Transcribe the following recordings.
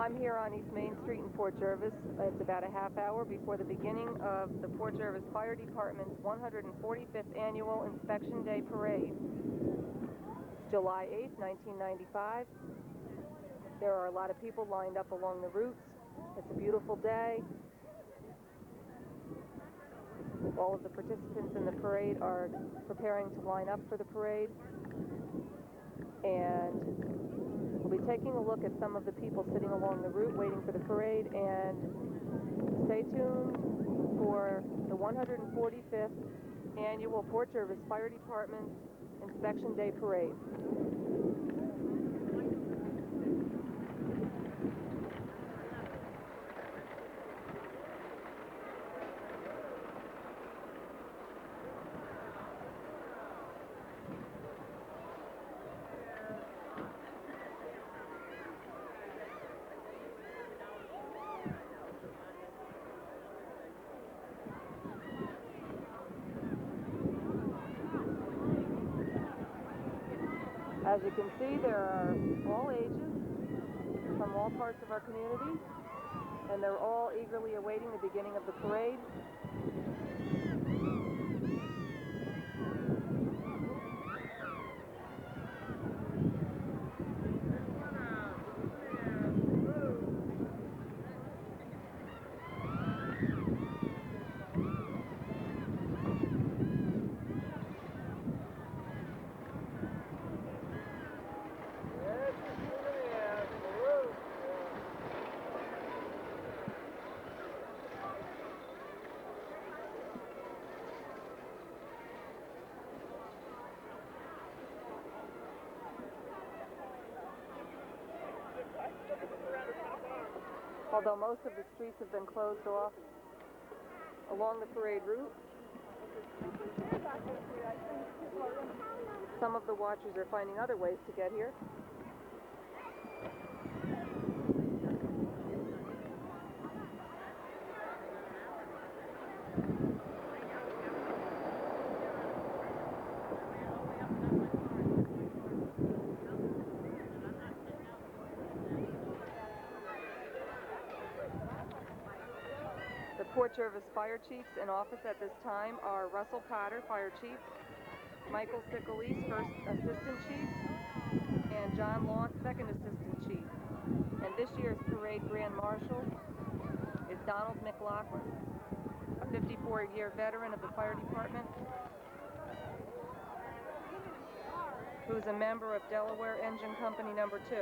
I'm here on East Main Street in Port Jervis. It's about a half hour before the beginning of the Port Jervis Fire Department's 145th Annual Inspection Day Parade. It's July 8th, 1995. There are a lot of people lined up along the routes. It's a beautiful day. All of the participants in the parade are preparing to line up for the parade. And we'll be taking a look at some of the people sitting along the route waiting for the parade, and stay tuned for the 145th Annual Port Jervis Fire Department Inspection Day Parade. As you can see, there are all ages from all parts of our community, and they're all eagerly awaiting the beginning of the parade. Although most of the streets have been closed off along the parade route, some of the watchers are finding other ways to get here. The Port Jervis Fire Chiefs in office at this time are Russell Potter, Fire Chief, Michael Sickalese, First Assistant Chief, and John Lawn, Second Assistant Chief. And this year's Parade Grand Marshal is Donald McLaughlin, a 54-year veteran of the fire department, who's a member of Delaware Engine Company Number 2.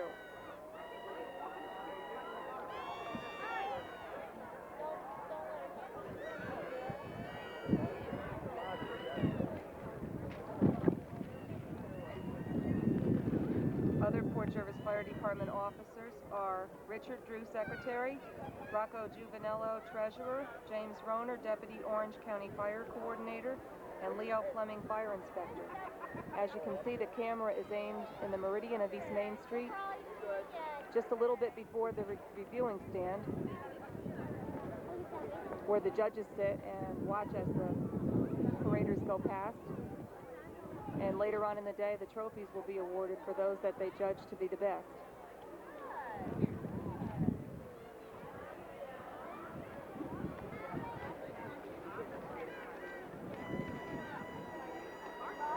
Other Port Jervis Fire Department officers are Richard Drew, Secretary, Rocco Juvenello, Treasurer, James Roner, Deputy Orange County Fire Coordinator, and Leo Fleming, Fire Inspector. As you can see, the camera is aimed in the meridian of East Main Street, just a little bit before the reviewing stand, where the judges sit and watch as the paraders go past. And later on in the day, the trophies will be awarded for those that they judge to be the best.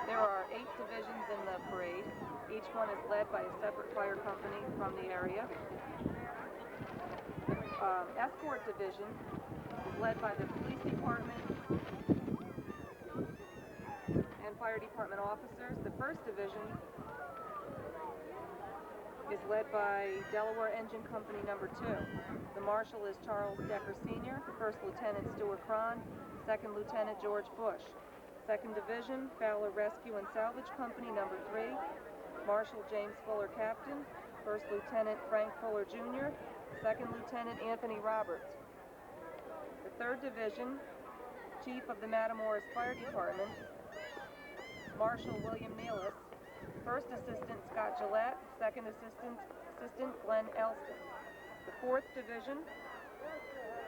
There are 8 divisions in the parade. Each one is led by a separate fire company from the area. The escort division is led by the police department and fire department officers. The first division is led by Delaware Engine Company Number 2. The marshal is Charles Decker Sr., First Lieutenant Stuart Cron, Second Lieutenant George Bush. Second division, Fowler Rescue and Salvage Company Number 3, Marshal James Fuller Captain, First Lieutenant Frank Fuller Jr., Second Lieutenant Anthony Roberts. The third division, Chief of the Matamoras Fire Department, Marshal William Nealis, First Assistant Scott Gillette, Second Assistant Glenn Elston. The fourth division,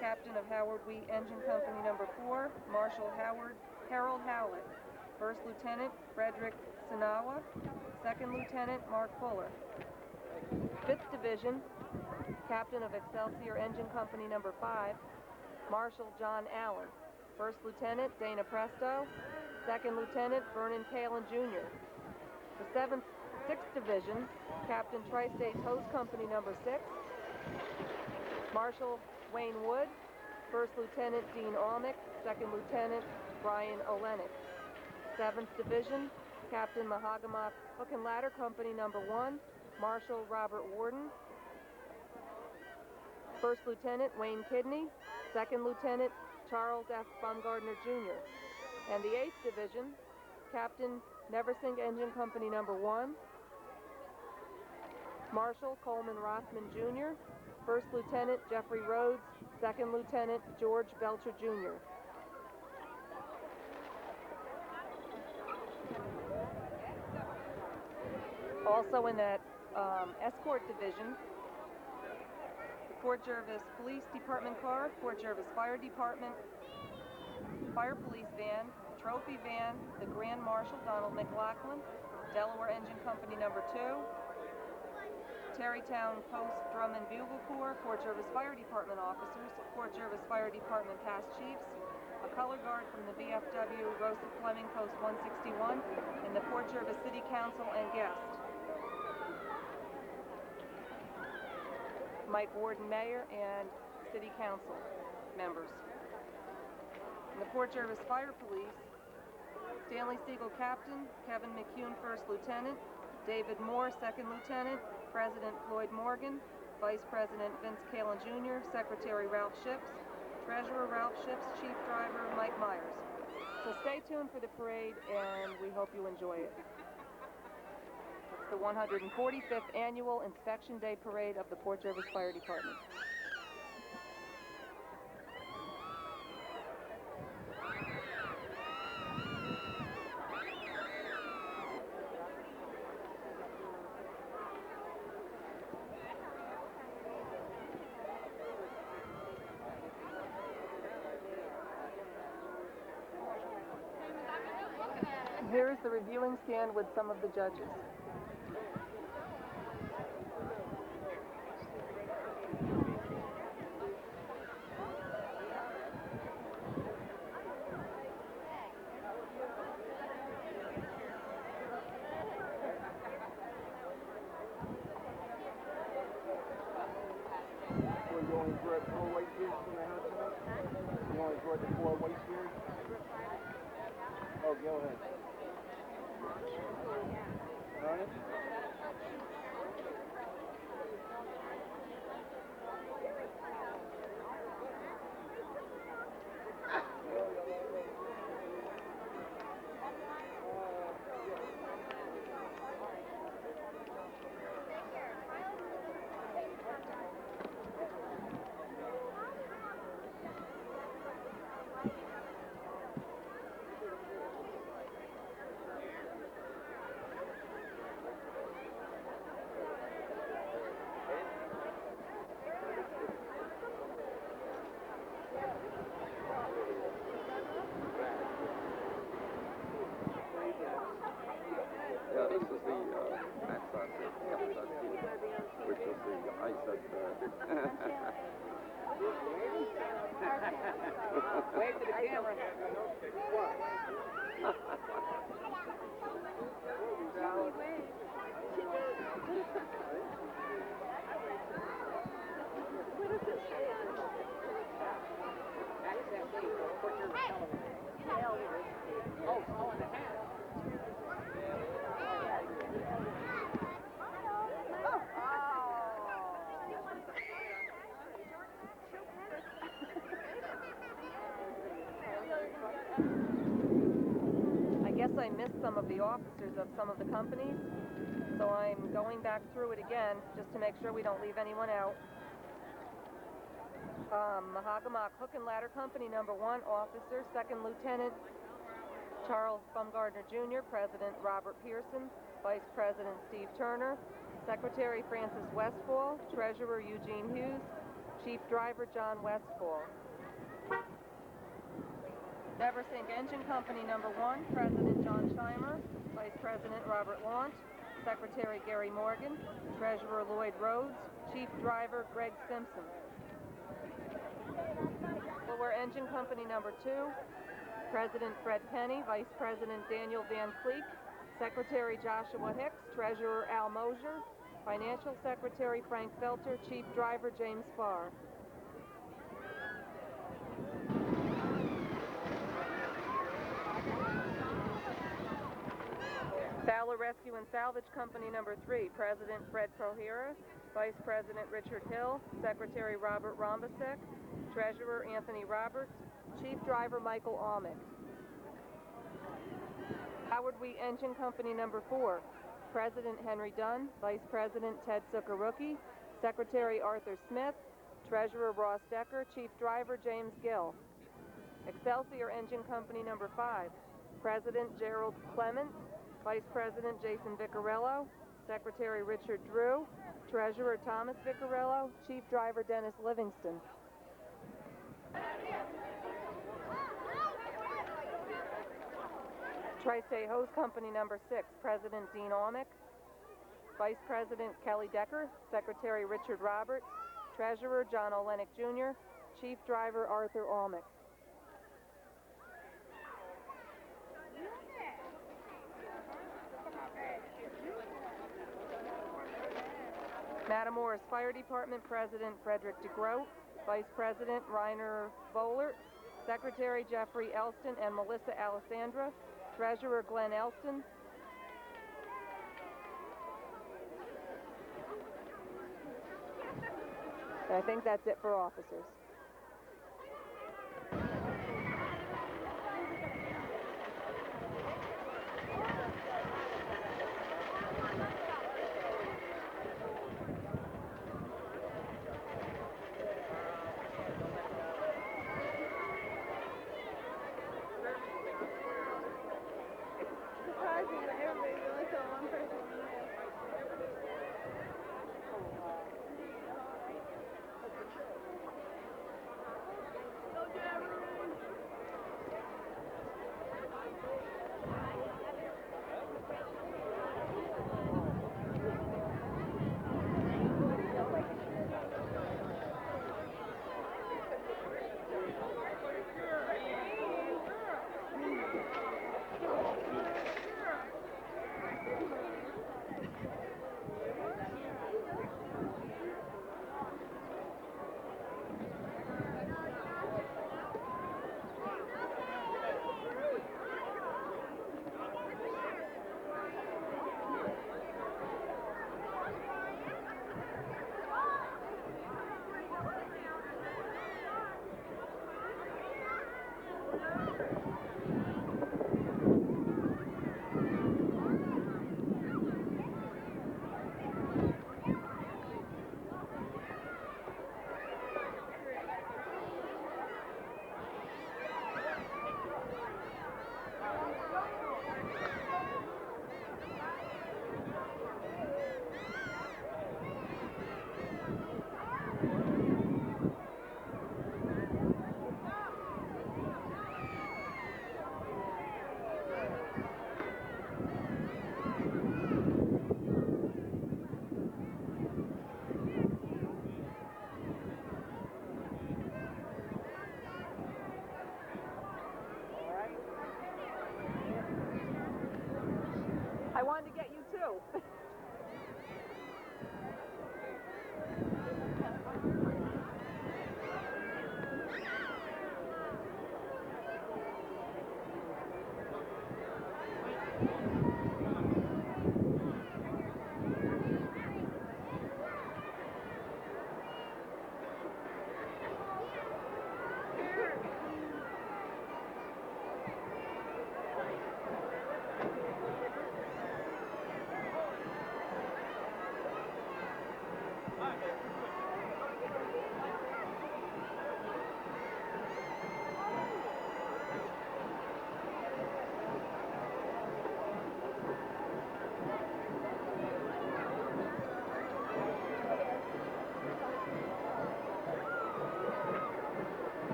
Captain of Howard Wheat Engine Company Number 4, Marshal Harold Howlett, First Lieutenant Frederick Sinawa, Second Lieutenant Mark Fuller. Fifth Division, Captain of Excelsior Engine Company number 5, Marshal John Allen. First Lieutenant Dana Presto. Second Lieutenant Vernon Kalin Jr. The 6th Division, Captain Tri-State Hose Company number 6, Marshal Wayne Wood. First Lieutenant Dean Almick. Second Lieutenant Brian Olenek. 7th Division, Captain Mahagamak Hook and Ladder Company number 1, Marshal Robert Warden. First Lieutenant Wayne Kidney. Second Lieutenant Charles F. Baumgardner Jr. And the 8th Division, Captain Neversink Engine Company number 1, Marshal Coleman Rothman Jr. First Lieutenant Jeffrey Rhodes. Second Lieutenant George Belcher Jr. Also in that escort division, the Fort Jervis Police Department car, Fort Jervis Fire Department, Fire Police van, Trophy van, the Grand Marshal Donald McLaughlin, Delaware Engine Company number 2, Terrytown Post Drum and Bugle Corps, Fort Jervis Fire Department officers, Fort Jervis Fire Department cast chiefs, a color guard from the VFW Rosa Fleming Post 161, and the Fort Jervis City Council and guests. Mike Warden, Mayor, and City Council members. And the Fort Jervis Fire Police, Stanley Siegel, Captain, Kevin McCune, First Lieutenant, David Moore, Second Lieutenant, President Floyd Morgan, Vice President Vince Kalin Jr., Secretary Ralph Ships, Treasurer Ralph Ships, Chief Driver Mike Myers. So stay tuned for the parade, and we hope you enjoy it. It's the 145th Annual Inspection Day Parade of the Fort Jervis Fire Department. Here's the reviewing stand with some of the judges. Oh, go ahead. Vernon? Yeah, this is the max on which is the ice at Wave to the camera. Oh, small in the hand. I guess I missed some of the officers of some of the companies, so I'm going back through it again just to make sure we don't leave anyone out. Mahagamak Hook and Ladder Company number 1 officer, Second Lieutenant Charles Baumgardner Jr., President Robert Pearson, Vice President Steve Turner, Secretary Francis Westfall, Treasurer Eugene Hughes, Chief Driver John Westfall. Neversink Engine Company number 1, President John Scheimer, Vice President Robert Launch, Secretary Gary Morgan, Treasurer Lloyd Rhodes, Chief Driver Greg Simpson. Delaware Engine Company number 2, President Fred Penny, Vice President Daniel Van Cleek, Secretary Joshua Hicks, Treasurer Al Mosier, Financial Secretary Frank Felter, Chief Driver James Farr. Fowler Rescue and Salvage Company number 3, President Fred Prohera, Vice President Richard Hill, Secretary Robert Rombasek, Treasurer Anthony Roberts, Chief Driver Michael Almick. Howard Wheat Engine Company number 4, President Henry Dunn, Vice President Ted Sukaruki, Secretary Arthur Smith, Treasurer Ross Decker, Chief Driver James Gill. Excelsior Engine Company number 5, President Gerald Clements, Vice President Jason Vicarello, Secretary Richard Drew, Treasurer Thomas Vicarello, Chief Driver Dennis Livingston. Tri-State Hose Company number 6, President Dean Almick, Vice President Kelly Decker, Secretary Richard Roberts, Treasurer John Olenek Jr., Chief Driver Arthur Almick. Matamoros Fire Department President Frederick DeGroat, Vice President Reiner Bollert, Secretary Jeffrey Elston and Melissa Alessandra, Treasurer Glenn Elston. I think that's it for officers.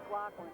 McLaughlin.